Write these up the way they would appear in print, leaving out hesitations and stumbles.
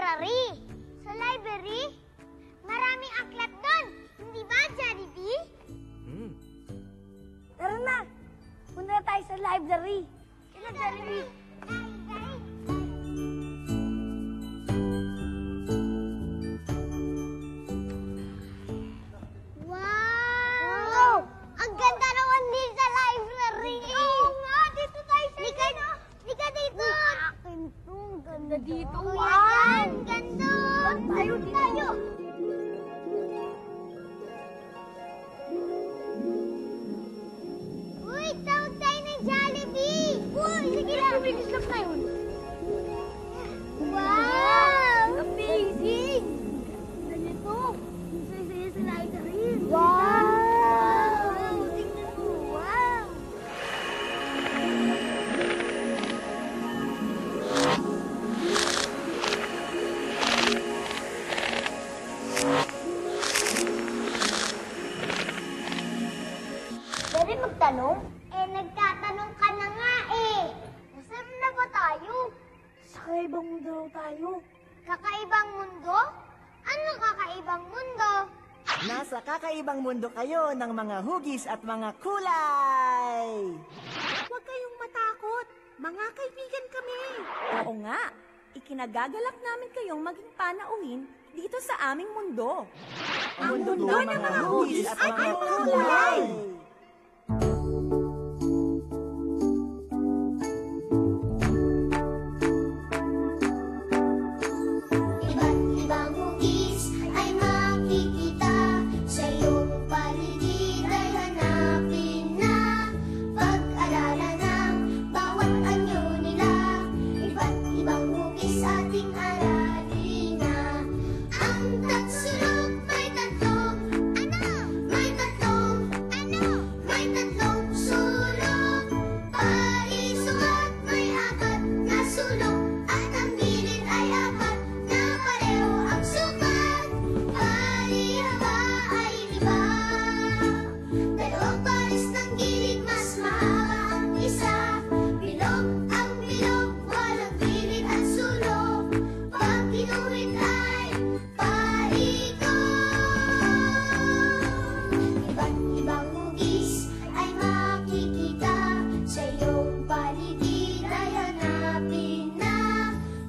library. Sa library? Maraming aklat doon. Hindi ba, Jollibee? Tara na! Punta na tayo sa library. Kaya Jollibee. Wow! Ang ganda naman din sa library. Oo nga, dito tayo sa Lika dito. Ang ganda dito. Wow! Ang ganda. Tayo. Uy, tawag tayo ng Jollibee. Uy, sige lang. Bilis lang tayo. Wow! Amazing! Ganito. Saya-saya sa library. Wow! Tingnan mo. Wow! Pwede magtanong? Nagtatanong ka na nga eh. Nasaan na ba tayo? Sa kakaibang mundo raw tayo. Kakaibang mundo? Ano kakaibang mundo? Nasa kakaibang mundo kayo ng mga hugis at mga kulay! Huwag kayong matakot. Mga kaibigan kami. Oo nga, ikinagagalak namin kayong maging panauhin dito sa aming mundo. Ang mundo ng mga hugis at mga kulay! Iba't ibang hugis ay makikita sa iyong paligid ay hanapin na pag-alala ng bawat anyo nila. Iba't ibang hugis ating aralin na ang tatsulok may tatlong may tatlong sulok. Palisukat may apat na sulok at ang gilid ay apat na pareho ang sukat. Palihaba ay iba. Dalawang baris ng gilid mas mahaba ang isa. Bilog ang bilog, walang gilid at sulok. Pag ginuhit ay paikot. Iba't ibang hugis ay makikita sa iyong paligid ay hanapin na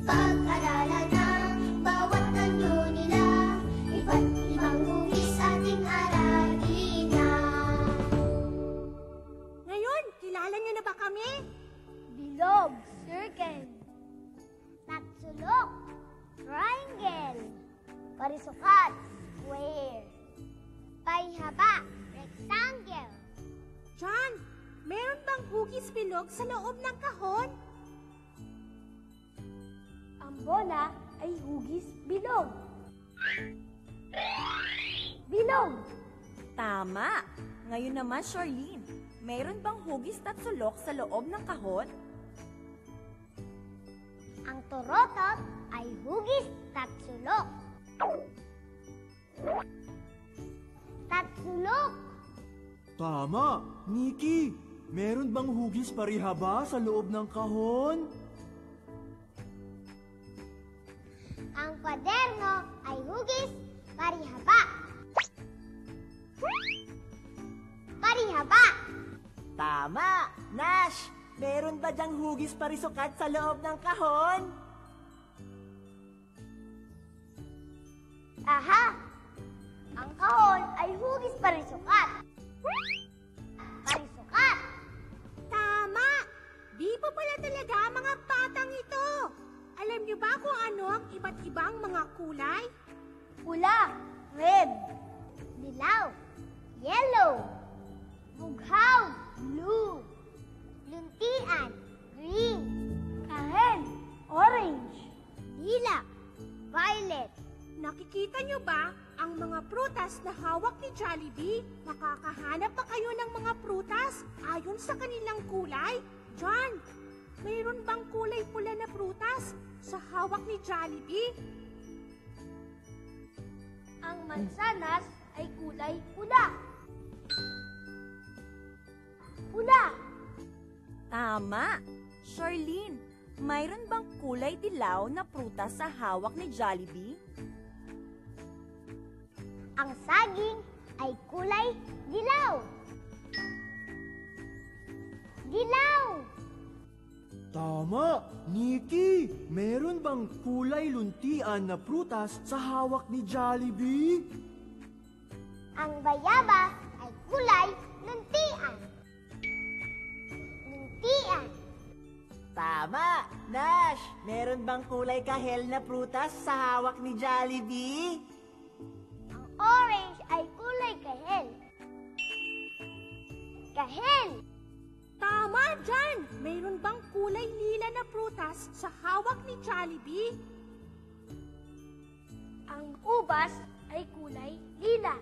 pag-alala ng bawat anyo nila. Iba't ibang hugis ating aralin na. Ngayon, kilala niyo na ba kami? Bilog, circle. Tatsulok, triangle. Parisukat, square. Paihaba, rectangle. John, meron bang hugis bilog sa loob ng kahon? Ang bola ay hugis bilog. Bilog! Tama! Ngayon naman, Charlene, mayroon bang hugis at sulok sa loob ng kahon? Ang turotot ay hugis tatsulok. Tatsulok. Tama, Nikki. Meron bang hugis parihaba sa loob ng kahon? Ang kwaderno ay hugis parihaba. Parihaba. Tama! Nash! Meron ba dyang hugis parisukat sa loob ng kahon? Aha! Ang kahon ay hugis parisukat. Parisukat. Tama! Bibo pala talaga ang mga batang ito. Alam niyo ba kung ano ang iba't ibang mga kulay? Pula, red. Dilaw. Yellow. Bughaw. Blue. Luntian. Green. Kahel, orange. Dila. Violet. Nakikita niyo ba ang mga prutas na hawak ni Jollibee? Nakakahanap ba kayo ng mga prutas ayon sa kanilang kulay? John, mayroon bang kulay pula na prutas sa hawak ni Jollibee? Ang mansanas ay kulay pula. Pula! Tama! Charlene, mayroon bang kulay dilaw na prutas sa hawak ni Jollibee? Ang saging ay kulay dilaw. Dilaw! Tama! Nikki, meron bang kulay luntian na prutas sa hawak ni Jollibee? Ang bayabas ay kulay luntian. Luntian. Tama! Nash, meron bang kulay kahel na prutas sa hawak ni Jollibee? Ang orange ay kulay kahel. Kahel! Tama, John! Mayroon bang kulay lila na prutas sa hawak ni Jollibee? Ang ubas ay kulay lila.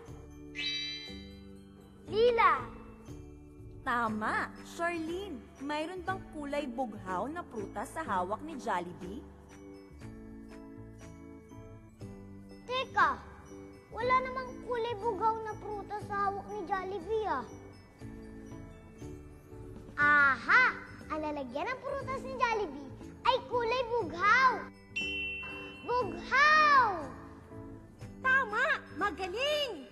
Lila. Tama, Charlene. Mayroon bang kulay bughaw na prutas sa hawak ni Jollibee? Teka, wala namang kulay bugaw na prutas sa hawak ni Jollibee ah. Aha! Ang lalagyan ng prutas ni Jollibee ay kulay bughaw. Bughaw! Tama! Magaling!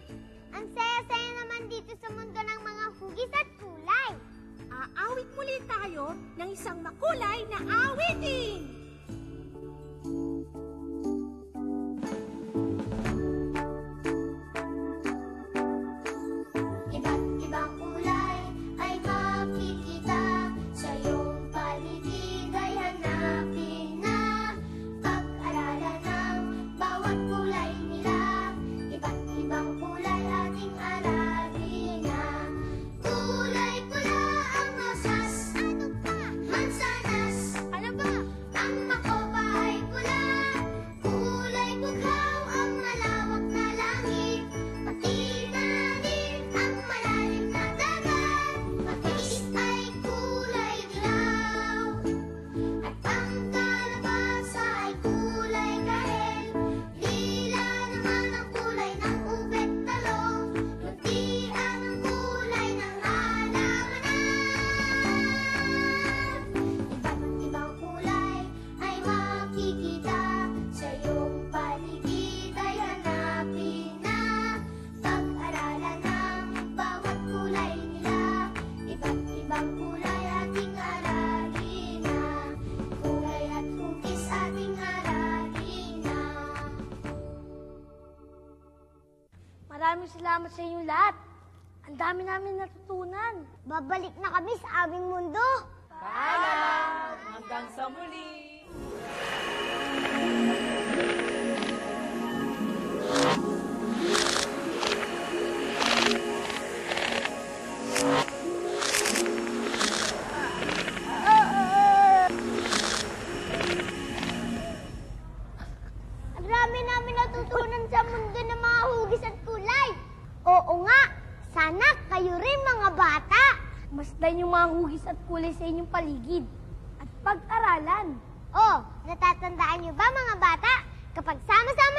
Ang saya-saya naman dito sa mundo ng mga hugis at kulay. Aawit muli tayo ng isang makulay na awitin! Iba't ibang kulay ay makikita sa iyong paligid ay hanapin na. Pag-aralan ng bawat kulay nila, iba't ibang kulay ating aralin na. Kulay pula ang rosas, ano pa? Mansanas, ano ba? Ang makopa ay pula. Kulay bughaw ang malawak na langit, pati nanin ang malalim na dagat. Matiis ay kulay dilaw, at ang kalabasa ay kulay kahel. Lila naman ang kulay ng ubet talong, luntian ang kulay ng halamanan. Iba't ibang kulay ay makikita sa iyong paligid ay hanapin na. Pag-aralan ng bawat kulay nila, iba't ibang kulay ating aralin na. Kulay at hugis ating aralin na. Maraming salamat sa inyo lahat. Ang dami namin natutunan. Babalik na kami sa aming mundo. Paalam! Hanggang sa muli! Ang dami namin natutunan sa mundo ng mga hugis at kulay. Oo nga, sana kayo rin mga bata. Masdan yung mga hugis at kulay sa inyong paligid. At pag-aralan. Oh, natatandaan niyo ba mga bata? Kapag sama-sama